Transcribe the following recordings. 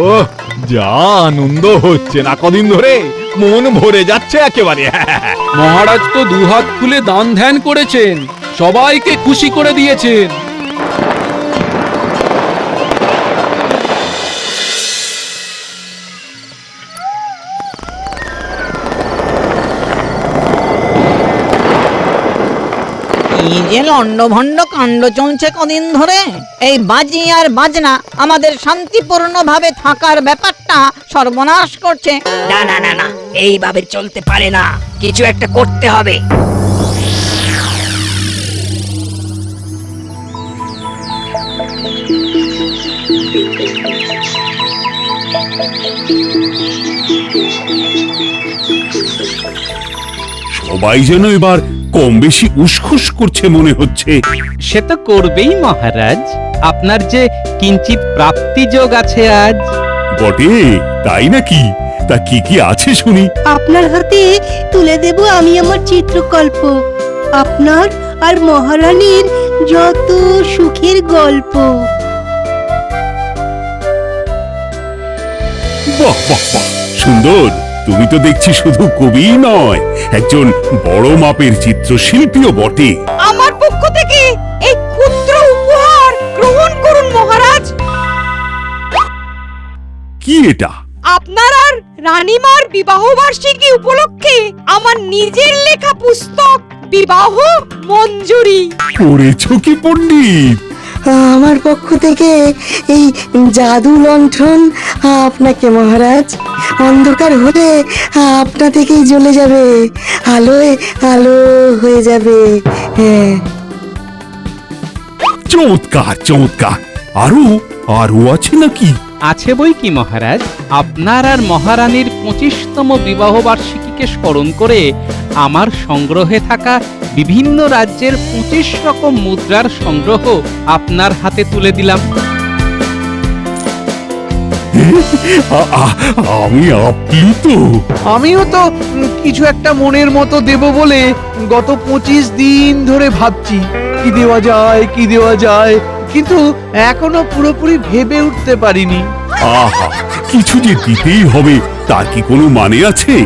ও যা আনন্দ হচ্ছে না কদিন ধরে, মন ভরে যাচ্ছে একেবারে। মহারাজ তো দুহাত খুলে দান ধ্যান করেছেন, সবাইকে খুশি করে দিয়েছেন। এই যে লন্ডভন্ড কাণ্ড চলছে কদিন ধরে, এই বাজি আর বাজনা আমাদের শান্তিপূর্ণ ভাবে থাকার ব্যাপারটা সর্বনাশ করছে। না না না না, এইভাবে চলতে পারে না, কিছু একটা করতে হবে। সবাই যেন এবার কম বেশি উসখুস করছে মনে হচ্ছে। সে তো করবেই মহারাজ, আপনার যে কিঞ্চিত প্রাপ্তিযোগ আছে আজ। বটে, তাই নাকি? তা কি কি আছে শুনি। আপনার হাতে তুলে দেব আমি আমার চিত্রকল্প, আপনার আর মহারানীর যত সুখের গল্প। বাহ বাহ বাহ, সুন্দর। তুমি তো দেখছি শুধু কবি নয়, একজন বড় মাপের চিত্রশিল্পীও বটে। আমার পক্ষ থেকে এই ক্ষুদ্র উপহার গ্রহণ করুন মহারাজ। কি এটা? আপনার আর রানীমার বিবাহ বার্ষিকী উপলক্ষে আমার নিজের লেখা পুস্তক বিবাহ মঞ্জুরি। করেছো কি পণ্ডিত? আমার পক্ষ থেকে এই জাদু লণ্ঠন আপনাকে মহারাজ। অন্ধকার হলে আপনা থেকেই জ্বলে যাবে, আলোয় আলো হয়ে যাবে। হ্যাঁ, চমৎকার চমৎকার। আরো আরো আছে নাকি? আছে বই কি মহারাজ, আপনার আর মহারানীর 25তম বিবাহ বার্ষিকীকে স্মরণ করে আমার সংগ্রহে থাকা বিভিন্ন রাজ্যের 25 রকম মুদ্রার সংগ্রহ আপনার হাতে তুলে দিলাম। আমি আপ্লুত। আমিও তো কিছু একটা মনের মতো দেব বলে গত 25 দিন ধরে ভাবছি কি দেওয়া যায় কি দেওয়া যায়, কিন্তু এখনো পুরোপুরি ভেবে উঠতে পারিনি। আহা, কিছু যে দিতেই হবে তার কি কোনো মানে আছে?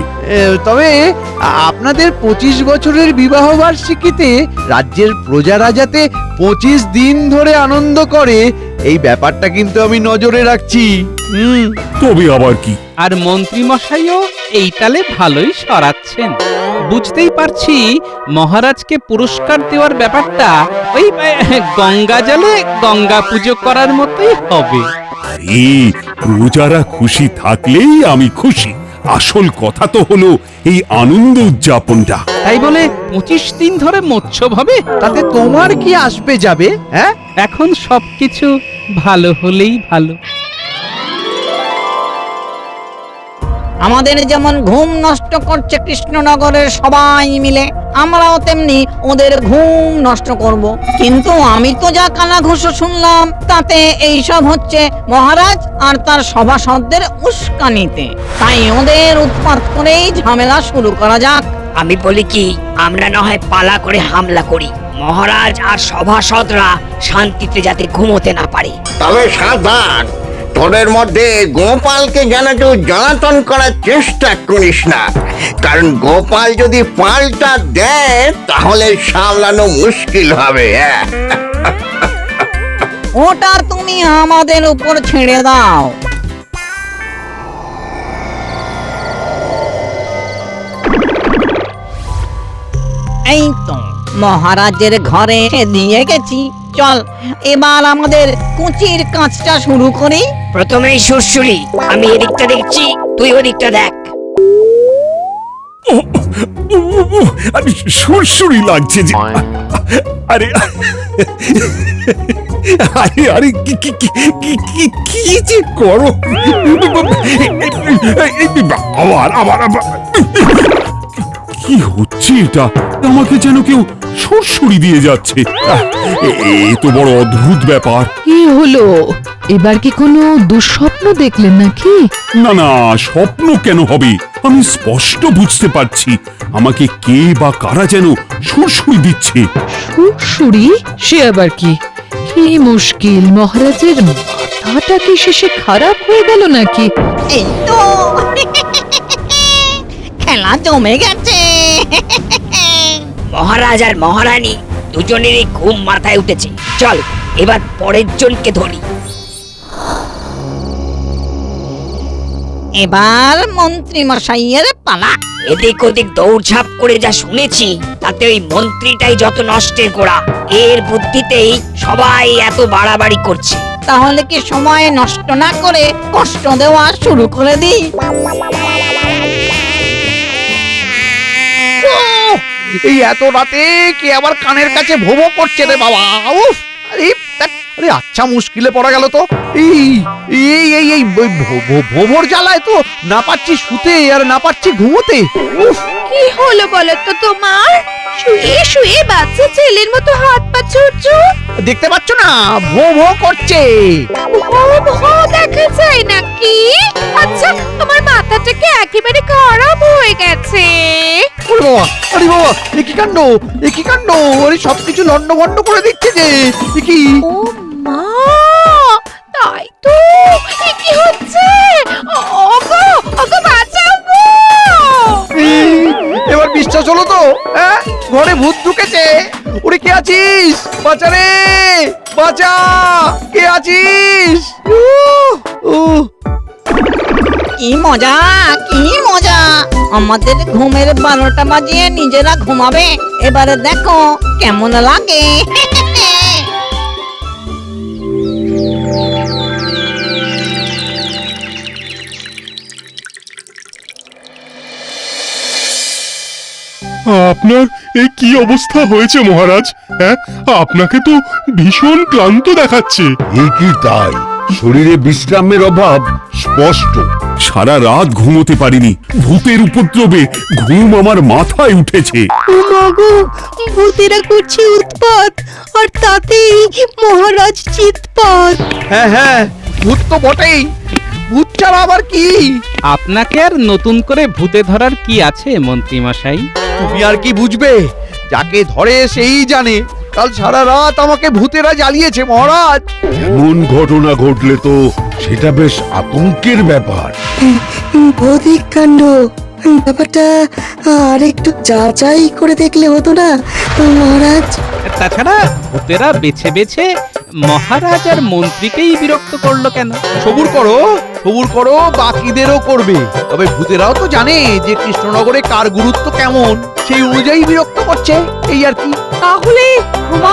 তবে আপনাদের 25 বছরের বিবাহ বার্ষিকীতে রাজ্যের প্রজারা যাতে 25 দিন ধরে আনন্দ করে, এই ব্যাপারটা কিন্তু আমি নজরে রাখছি। তবে আবার কি? আর মন্ত্রী মশাইও এই তালে ভালোই সরাচ্ছেন। বুঝতেই পারছি মহারাজকে পুরস্কার দেওয়ার ব্যাপারটা ওই গঙ্গা জলে গঙ্গা পুজো করার মতোই হবে। আরে, প্রজারা খুশি থাকলেই আমি খুশি। আসল কথা তো হলো এই আনন্দ উদযাপনটা। তাই বলে 25 দিন ধরে মৎস্য হবে, তাতে তোমার কি আসবে যাবে? হ্যাঁ, এখন সবকিছু ভালো হলেই ভালো। আমাদের যেমন ঘুম নষ্ট করছে কৃষ্ণনগরের সবাই মিলে, আমরাও তেমনি ওদের ঘুম নষ্ট করব। কিন্তু আমি তো যা কানাঘুষ শুনলাম তাতে এইসব হচ্ছে মহারাজ আর তার সভাসদদের উস্কানিতে। তাই ওদের উৎপাত করেই ঝামেলা শুরু করা যাক। আমি বলি কি, আমরা না হয় পালা করে হামলা করি, মহারাজ আর সভাসদরা শান্তিতে যাতে ঘুমোতে না পারে। তবে সাবধান, তোদের মধ্যে গোপালকে যেন কেউ জ্বালাতন করার চেষ্টা করিস না, কারণ গোপাল যদি পাল্টা দেয় তাহলে সামলানো মুশকিল হবে। ওটা তুমি আমাদের উপর ছেড়ে দাও। এই তো মহারাজের ঘরে দিয়ে গেছি, চল এবার আমাদের কুচির কাজটা শুরু করি। প্রথমেই সুরসুরি, আমি এদিকটা দেখছি, তুই ওদিকটা দেখ। আরে সুরসুরি লাগছে যে। আরে আরে আরে কি কি কি কি কি যে করো? আবার আবার আবার কি হচ্ছে এটা? আমাকে যেন কেউ সুরসুরি দিয়ে যাচ্ছে। এ তো বড় অদ্ভুত ব্যাপার। কি হলো? এবার কি কোনো দুঃস্বপ্ন দেখলেন নাকি? না না, স্বপ্ন কেন হবে? আমি স্পষ্ট বুঝতে পারছি আমাকে কে বা কারা যেন সুরসুরি দিচ্ছে। সুরসুরি? সে আবার কি? কি মুশকিল, মহারাজের মাথা মাথাটা কি শেষে খারাপ হয়ে গেল নাকি? এই তো খেলা জমে গেছে। মহারাজ আর মহারানী দুজনেরই ঘুম মাথায় উঠেছে। চল এবার পরের জনকে ধরি। এবার মন্ত্রী মশাইয়ের পালা। এদিক ওদিক দৌড়ঝাঁপ করে যা শুনেছি তাতে ওই মন্ত্রীটাই যত নষ্টের গোড়া। এর বুদ্ধিতেই সবাই এত বাড়াবাড়ি করছে। তাহলে কি সময় নষ্ট না করে কষ্ট দেওয়া শুরু করে দিই? এই এত রাতে কে আবার কানের কাছে ভোবো করছে রে বাবা? উফ! আরে ধ্যাৎ, আরে আচ্ছা মুশকিলে পড়া গেল তো। এই এই এই এই ভোবর জ্বালায় তো না পাচ্ছি শুতে আর না পাচ্ছি ঘুমোতে। উফ! কি হলো বলো তো তোমার? শুয়ে শুয়ে বাচ্চা ছেলের মতো হাত পা ছুটছো। দেখতে পাচ্ছ না ভো ভো করছে। দেখা যায় নাকি? আচ্ছা আমার মাথাটাকে একেবারে খারাপ হয়ে গেছে। ওরে বাবা, আরে বাবা, এ কি কাণ্ড, এ কি কাণ্ড! আরে সবকিছু লন্ডভন্ড করে দিচ্ছে যে। এ কি? ও মা, তাই তো। এ কি হচ্ছে? ওগো ওগো বাঁচাও গো! এবার বিশ্বাস হলো তো? হ্যাঁ, ঘরে ভূত ঢুকেছে। ওরে কে আছিস? বাঁচা রে, বাঁচা! কে আছিস? কি মজা, কি মজা! আমাদের ঘুমের 12টা বাজিয়ে নিজেরা ঘুমাবে। এবারে দেখো কেমন লাগে। আপনার এই কি অবস্থা হয়েছে মহারাজ? হ্যাঁ, আপনাকে তো ভীষণ ক্লান্ত দেখাচ্ছে। এই কি তাই, শরীরে বিশ্রামের অভাব স্পষ্ট। সারা রাত ঘুমোতে পারিনি, ভূতের উপদ্রবে ঘুম আমার মাথায় উঠেছে। ও মাগো, ভূতেরা করছে উৎপাত, আর তাতেই মহারাজ চিৎপাত। হ্যাঁ হ্যাঁ, ভূত তো বটেই। ভূত ছাড়া আবার কি? আপনাকে আর নতুন করে ভূতে ধরার কি আছে মন্ত্রী মশাই? তুমি আর কি বুঝবে? যাকে ধরে সেই জানে। কাল সারা রাত আমাকে ভূতেরা জ্বালিয়েছে মহারাজ। এমন ঘটনা ঘটলে তো সেটা বেশ আতঙ্কের ব্যাপার। ভৌতিক কাণ্ড, ব্যাপারটা আর একটু যাচাই করে দেখলে হতো না মহারাজ? তাছাড়া ভূতেরা বেছে বেছে মহারাজ আর মন্ত্রীকেই বিরক্ত করলো কেন? সবুর করো, সবুর করো, বাকিদেরও করবে। তবে ভূতেরাও তো জানে যে কৃষ্ণনগরে কার গুরুত্ব কেমন, সেই অনুযায়ী বিরক্ত করছে, এই আর কি। তাহলে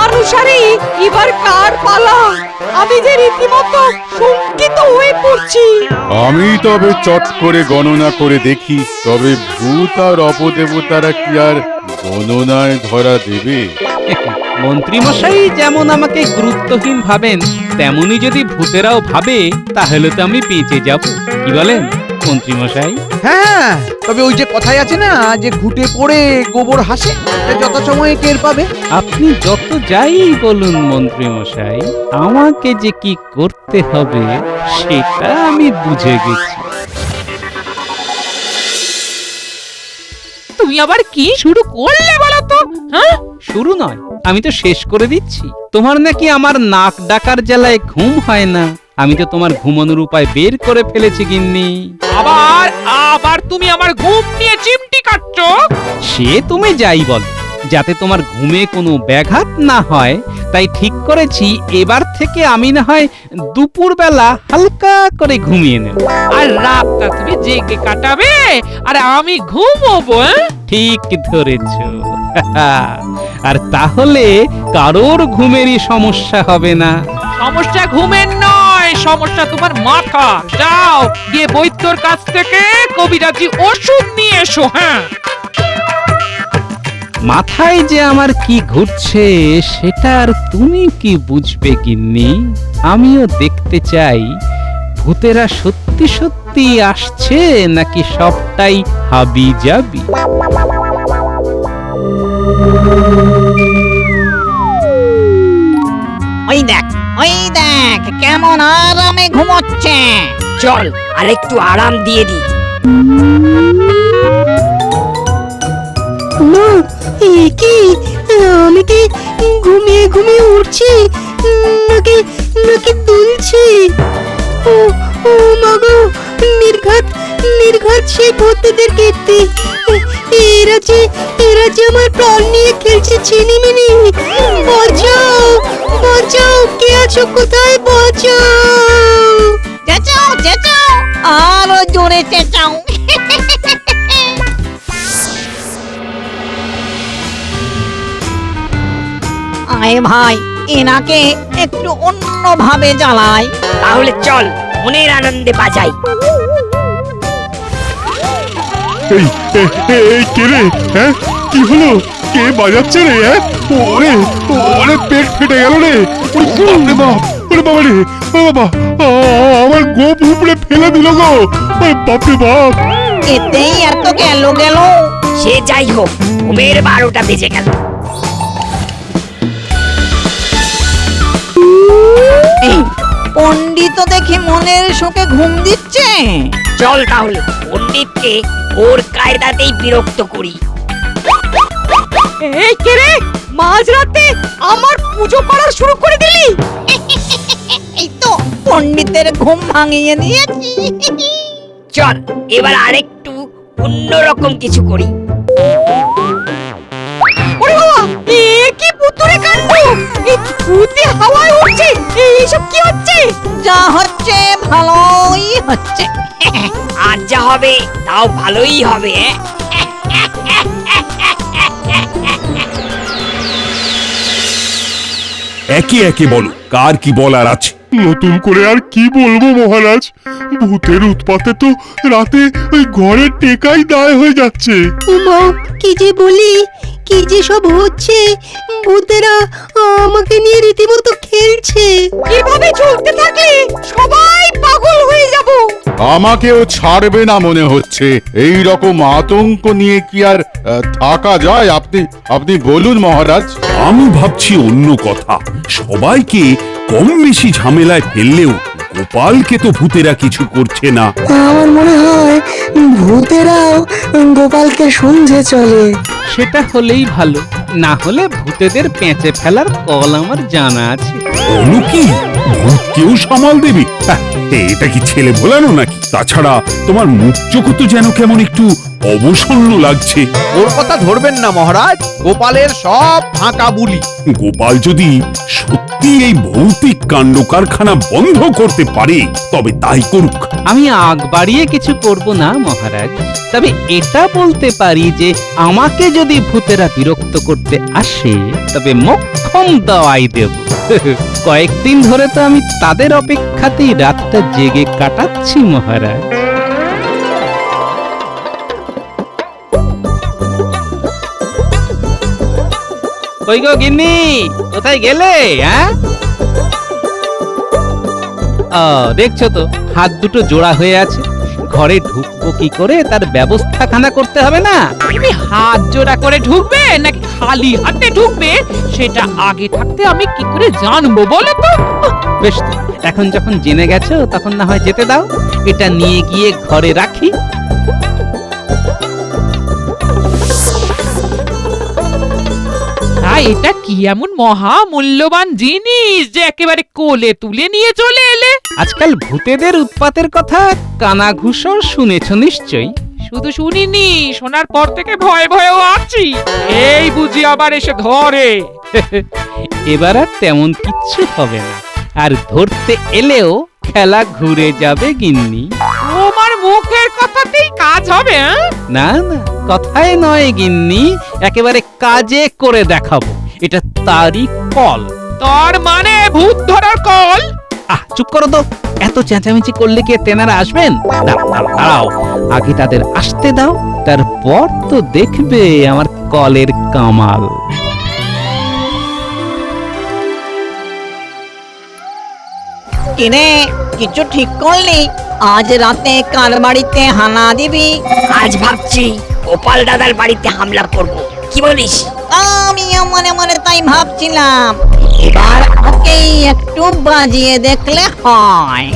অনুসারে এবার কার পালা? আমি যে রীতিমতো শঙ্কিত হয়ে পড়ছি। আমি তবে চট করে গণনা করে দেখি, তবে ভূত আর অপদেবতারা কি আর গণনায় ধরা দেবে? মন্ত্রী মশাই যেমন আমাকে গুরুত্বহীন ভাবেন, তেমনি যদি ভূতেরাও ভাবে তাহলে তো আমি বেঁচে যাব। কি বলেন মন্ত্রী মশাই? হ্যাঁ, তবে ওই যে কথাই আছে না, যে ঘুটে পড়ে গোবর হাসে, যত সময়ে টের পাবে। আপনি যত যাই বলুন মন্ত্রী মশাই, আমাকে যে কি করতে হবে সেটা আমি বুঝে গেছি। তুমি আবার কি শুরু করলে বলো তো? হ্যাঁ, শুরু নয়, আমি তো শেষ করে দিচ্ছি। তোমার নাকি আমার নাক ডাকার জ্বালায় ঘুম হয় না, আমি তো তোমার ঘুমানোর উপায় বের করে ফেলেছি গিন্নি। আবার আবার তুমি আমার ঘুম নিয়ে চিমটি কাটছো? সে তুমি যাই বল, যাতে তোমার ঘুমে কোনো ব্যাঘাত না হয় তাই ঠিক করেছি এবার থেকে আমি না হয় দুপুরবেলা হালকা করে ঘুমিয়ে নেব, আর রাতটা তুমি জেগে কাটাবে আর আমি ঘুমোবো। ঠিক ধরেছ। আর তাহলে কারোর ঘুমেরই সমস্যা হবে না। সমস্যা ঘুমের নয়, সমস্যা তোমার মাথা। যাও গিয়ে বৈদ্যর কাছ থেকে কবিরাজি ওষুধ নিয়ে এসো। হ্যাঁ, মাথায় যে আমার কি ঘুরছে সেটা আর তুমি কি বুঝবে গিন্নি? আমিও দেখতে চাই ভূতেরা সত্যি সত্যি আসছে নাকি সবটাই হাবি যাবি। ওই দেখ, ওই দেখ কেমন আরামে ঘুমোচ্ছে। চল আর একটু আরাম দিয়ে দি। না, এ কি? আমি কি ঘুমিয়ে ঘুমিয়ে উঠছি নাকি নাকি তুলছি? ও ও মাগো, নির্ঘাত নির্ঘাত সেই ভূতদের কীর্তি। এরা যে আমার প্রাণ নিয়ে খেলছে ছিনিমিনি। বাঁচাও বাঁচাও, কে আছো কোথায়, বাঁচাও। চেঁচাও চেঁচাও, আরো জোরে চেঁচাও। আয় ভাই, এনাকে একটু অন্যভাবে জ্বালাই। তাহলে চল মনের আনন্দে বাজাই। এই এই কে রে? হ্যাঁ, কি হলো? কে বাজাচ্ছে রে? হ্যাঁ, ওরে ওরে, পেট ফেটে গেল রে। ওরে বাপ রে বাপ, ওরে বাবা রে, ও বাবা, আমার গোপ উপরে ফেলে দিল গো। ওরে বাপ রে বাপ। এতেই এত গেল গেল। সে যাই হোক, ঘুমের 12টা বেজে গেল। এই পণ্ডিত দেখি মনের শোকে ঘুম দিচ্ছে। চল তাহলে পণ্ডিতকে ওর কায়দাতেই বিরক্ত করি। এই কে রে, মাঝরাতে আমার পুজো করা শুরু করে দিলি? এই তো পণ্ডিতের ঘুম ভাঙিয়ে দিয়েছি। চল এবার আরেকটু অন্যরকম কিছু করি। ওরে বাবা, এ কি পুতুরে কাণ্ড! এই ভূতে হাওয়ায় উঠছে, এইসব কি হচ্ছে? যা হচ্ছে ভালোই হচ্ছে। আর যা হবে তাও ভালোই হবে। একে একে বলো, কার কি বলার আছে? নতুন করে আর কি বলবো মহারাজ, ভূতের উৎপাতে তো রাতে ওই ঘরের টেকাই দায় হয়ে যাচ্ছে। উমা, কি যে বলি, কি যে সব হচ্ছে। ভূতেরা আমাকে নিয়ে রীতিমতো খেলছে। এভাবে চলতে থাকলে সবাই পাগল হয়ে যাব। আমাকেও ছাড়বে না মনে হচ্ছে। এই রকম আতঙ্ক নিয়ে কি আর থাকা যায়? আপনি আপনি বলুন মহারাজ। আমি ভাবছি অন্য কথা। সবাইকে কম বেশি ঝামেলায় ফেললেও গোপালকে তো ভূতেরা কিছু করছে না। আমার মনে হয় ভূতেরাও গোপালকে শুনছে চলে। সেটা হলেই ভালো, না হলে ভূতেদের পেঁচে ফেলার কল আমার জানা আছে। বলো কি, ভূতকেও সামাল দেবে? হ্যাঁ, এটা কি ছেলে ভোলানো নাকি? তাছাড়া তোমার মুখ চোখ তো যেন কেমন একটু অবসন্ন লাগছে। ওর কথা ধরবেন না মহারাজ, গোপালের সব ফাঁকা বুলি। গোপাল যদি সত্যি এই ভৌতিক কাণ্ড কারখানা বন্ধ করতে পারে তবে তাই করুক। আমি আগ বাড়িয়ে কিছু করব না মহারাজ, তবে এটা বলতে পারি যে আমাকে যদি ভূতেরা বিরক্ত করতে আসে তবে মোক্ষম দাওয়াই দেব। কয়েকদিন ধরে তো আমি তাদের অপেক্ষাতেই রাতটা জেগে কাটাচ্ছি মহারাজ। কই গো গিন্নি, কোথায় গেলে? হ্যাঁ, দেখছো তো হাত দুটো জোড়া হয়ে আছে। ঘরে ঢুকবো কি করে তার ব্যবস্থা খানা করতে হবে না? তুমি হাত জোড়া করে ঢুকবে নাকি খালি হাতে ঢুকবে সেটা আগে থাকতে আমি কি করে জানবো বলো তো? বেশ তো, এখন যখন জেনে গেছো তখন না হয় যেতে দাও। এটা নিয়ে গিয়ে ঘরে রাখি। এটা কি এমন মহা মূল্যবান জিনিস যে একেবারে কোলে তুলে নিয়ে চলে এলে? আজকাল ভূতেদের উৎপাতের কথা কানাঘুষো শুনেছ নিশ্চয়ই। শুধু শুনিনি, শোনার পর থেকে ভয়ে ভয়েও আছি। এই বুঝি আবার এসে ধরে। এবার আর তেমন কিচ্ছু হবে না, আর ধরতে এলেও খেলা ঘুরে যাবে গিন্নি। তোমার মুখের কথাতেই কাজ হবে? না না, কথায় নয় গিন্নি, একেবারে কাজে করে দেখাবো। এটা তারই কল। তার মানে ভূত ধরার কল? চুপ করো তো, এত চেঁচামেচি করলে কি তেনারা আসবেন? দাঁড়াও, আগে তাদের আসতে দাও, তারপর তো দেখবে আমার কলের কামাল। কিরে, কিছু ঠিক করলি? আজ রাতে কার বাড়িতে হানা দিবি? আজ ভাবছি গোপাল দাদার বাড়িতে হামলা করব, কি বলিস? আমিও মনে মনে তাই ভাবছিলাম। এবার ওকেই একটু বাজিয়ে দেখলে হয়।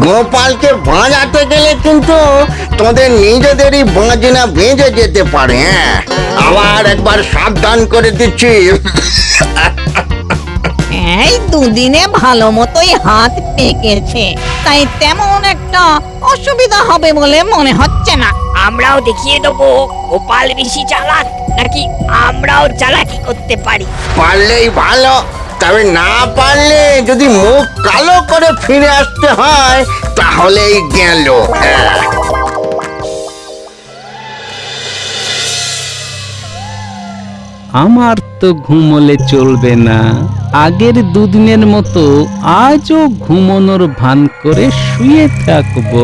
গোপালকে বাজাতে গেলে কিন্তু তোদের নিজেদেরই বাজনা বেজে যেতে পারে। আবার একবার সাবধান করে দিচ্ছি। এই দুদিনে ভালো মতোই হাত পেকেছে। তাই তেমন একটা অসুবিধা হবে বলে মনে হচ্ছে না। আমরাও দেখিয়ে দেবো গোপাল বেশি চালাক নাকি আমরাও চালাকি করতে পারি। পারলেই ভালো, তবে না পারলে যদি মুখ কালো করে ফিরে আসতে হয় তাহলেই গেল। আমার তো ঘুমোলে চলবে না। আগের দুদিনের মতো আজও ঘুমোনোর ভান করে শুয়ে থাকবো,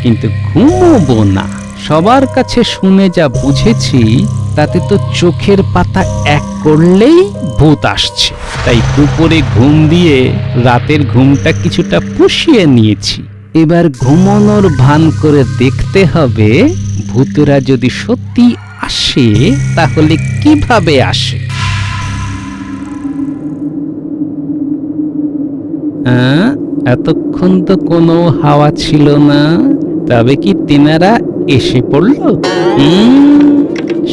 কিন্তু ঘুমোবো না। সবার কাছে শুনে যা বুঝেছি তাতে তো চোখের পাতা এক করলেই ভূত আসছে। তাই দুপুরে ঘুম দিয়ে রাতের ঘুমটা কিছুটা পুষিয়ে নিয়েছি। এবার ঘুমানোর ভান করে দেখতে হবে ভূতেরা যদি সত্যি আসে তাহলে কিভাবে আসে। এতক্ষণ তো কোনো হাওয়া ছিল না, তবে কি তিনারা এসে পড়ল?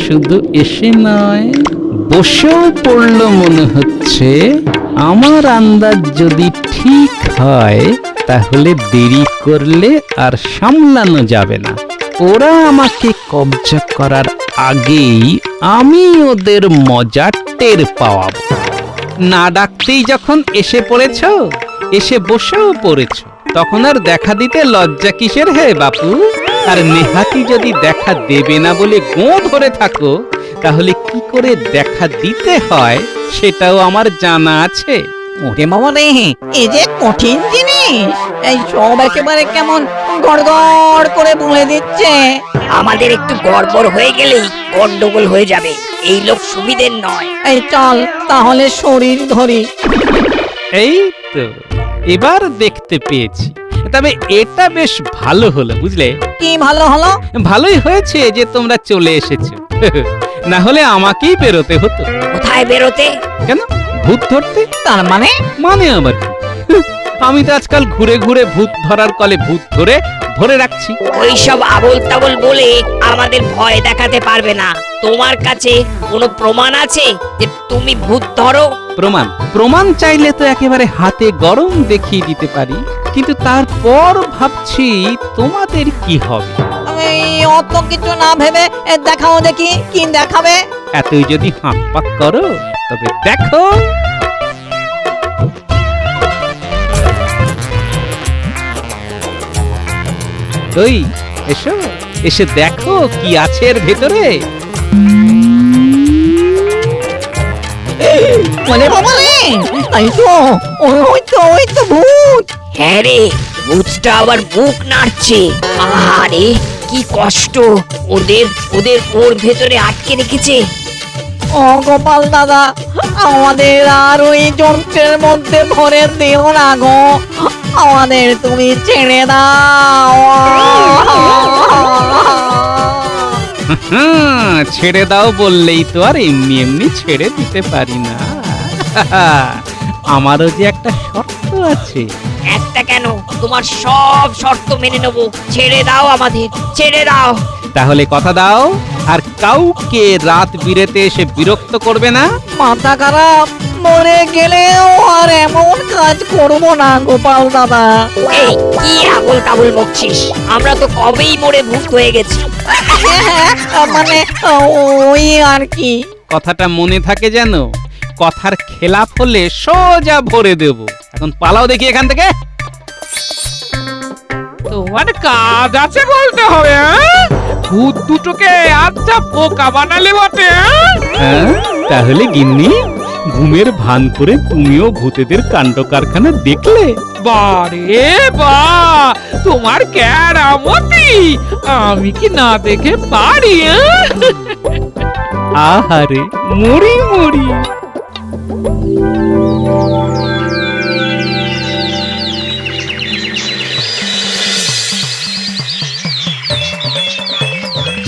শুধু এসে নয়, বসেও পড়ল মনে হচ্ছে। আমার আন্দাজ যদি ঠিক হয় তাহলে দেরি করলে আর সামলানো যাবে না। ওরা আমাকে কবজা করার আগেই আমি ওদের মজা টের পাওয়াবো। না ডাকতেই যখন এসে পড়েছ, এসে বসেও পড়েছ, তখন আর দেখা দিতে লজ্জা কিসের হে বাপু? আর নেহাতি যদি দেখা দেবে না বলে গো ধরে থাকো, তাহলে কি করে দেখা দিতে হয় সেটাও আমার জানা আছে। ওরে বাবা রে, এই যে কঠিন জিনিস, এই সব একেবারে কেমন গড়গড় করে বলে দিচ্ছে। আমাদের একটু গড়বড় হয়ে গেলেই গন্ডগোল হয়ে যাবে। এই লোক সুবিধের নয়। এই চল তাহলে শরীর ধরি। এই তো এবার দেখতে পেয়েছি। তবে এটা বেশ ভালো হলো, বুঝলে? কি ভালো হলো? ভালোই হয়েছে যে তোমরা চলে এসেছো, না হলে আমাকেই বেরোতে হতো। কোথায় বেরোতে? কেন, ভূত ধরতে। তার মানে? মানে আবার কি? আমি তো আজকাল ঘুরে ঘুরে ভূত ধরার কলে ভূত ধরে ভরে রাখছি। ওইসব আবোল তাবোল বলে আমাদের ভয় দেখাতে পারবে না। তোমার কাছে কোনো প্রমাণ আছে যে তুমি ভূত ধরো? প্রমাণ চাইলে তো একেবারে হাতে গরম দেখিয়ে দিতে পারি, কিন্তু তারপর ভাবছি তোমাদের কি হবে। আমি অত কিছু না ভেবে দেখাও দেখি, কি দেখাবে? এতই যদি হাঁক পাক করো তবে দেখো। ওই এসো, এসে দেখো কি আছে এর ভেতরে। মানে বাবা রে, এই তো ওই তো ভূত। হ্যাঁ রে, ভূতটা আবার বুক নাড়ছে। আরে কি কষ্ট, ওর ভেতরে আটকে রেখেছে। ও গোপাল দাদা, আমাদের আর ওই যন্ত্রের মধ্যে ভরে দিও না গো, আমাদের তুমি ছেড়ে দাও। ছেড়ে দাও বললেই তো আর এমনি এমনি ছেড়ে দিতে পারি না। আমারও যে একটা শর্ত আছে। একটা কেন, তোমার সব শর্ত মেনে নেব। ছেড়ে দাও আমাদের, ছেড়ে দাও। তাহলে কথা দাও আর কাউকে রাত বিরেতে এসে বিরক্ত করবে না। মাথা খারাপ, মরে গেলেও আর এমন কাজ করবো না গোপাল দাদা। এই কি আবল তাবল বকছিস? আমরা তো কবেই মরে ভূত হয়ে গেছি। মানে ওই আর কি। কথাটা মনে থাকে যেন, কথার খেলাপ হলে সোজা ভরে দেব। এখন পালাও দেখি এখান থেকে। তোমার কাজ আছে বলতে হবে। ভূত দুটোকে আচ্ছা বোকা বানালে বটে। তাহলে গিন্নি, ঘুমের ভান করে তুমিও ভূতেদের কাণ্ড কারখানা দেখলে? বারে বা, তোমার কেরামতি আমি কি না দেখে পারি? আহারে মরি মরি।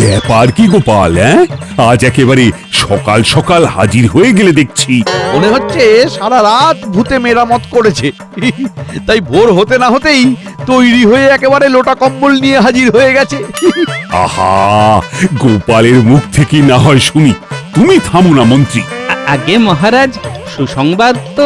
ব্যাপার কি গোপাল, আজ একেবারে সকাল সকাল হাজির হয়ে গেলে দেখছি। মনে হচ্ছে সারা রাত ভূতে মেরামত করেছে, তাই ভোর হতে না হতেই তৈরি হয়ে একেবারে লোটা কম্বল নিয়ে হাজির হয়ে গেছে। আহা, গোপালের মুখ থেকে না হয় শুনি। তুমি থামো না মন্ত্রী। আগে মহারাজ, সুসংবাদ তো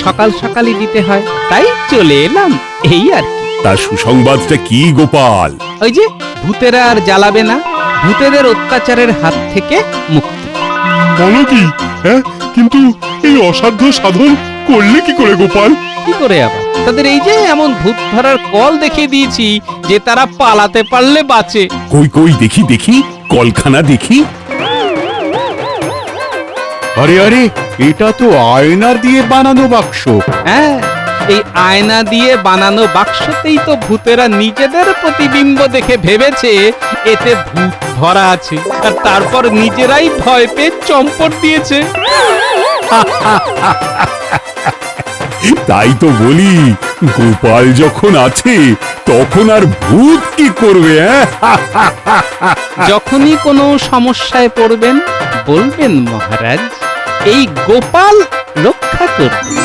সকাল সকালই দিতে হয়, তাই চলে এলাম, এই আর কি। তার সুসংবাদটা কি গোপাল? ওই যে ভূতেরা আর জ্বালাবে না, ভূতেদের অত্যাচারের হাত থেকে মুক্তি। বলো কি? হ্যাঁ, কিন্তু এই অসাধ্য সাধন করলে কি করে গোপাল? কি করে আবার? তাদের এই যে এমন ভূত ধরার কল দেখিয়ে দিয়েছি যে তারা পালাতে পারলে বাঁচে। কই কই দেখি দেখি, কলখানা দেখি। আরে আরে, এটা তো আয়না দিয়ে বানানো বাক্স। হ্যাঁ, এই আয়না দিয়ে বানানো বাক্সতেই তো ভূতেরা নিজেদের প্রতিবিম্ব দেখে ভেবেছে এতে ভূত ধরা আছে, আর তারপর নিজেরাই ভয় পেয়ে চম্পট দিয়েছে। তাই তো বলি, গোপাল যখন আছে তখন আর ভূত কি করবে? যখনই কোনো সমস্যায় পড়বেন বলবেন মহারাজ, এই গোপাল রক্ষা করবে।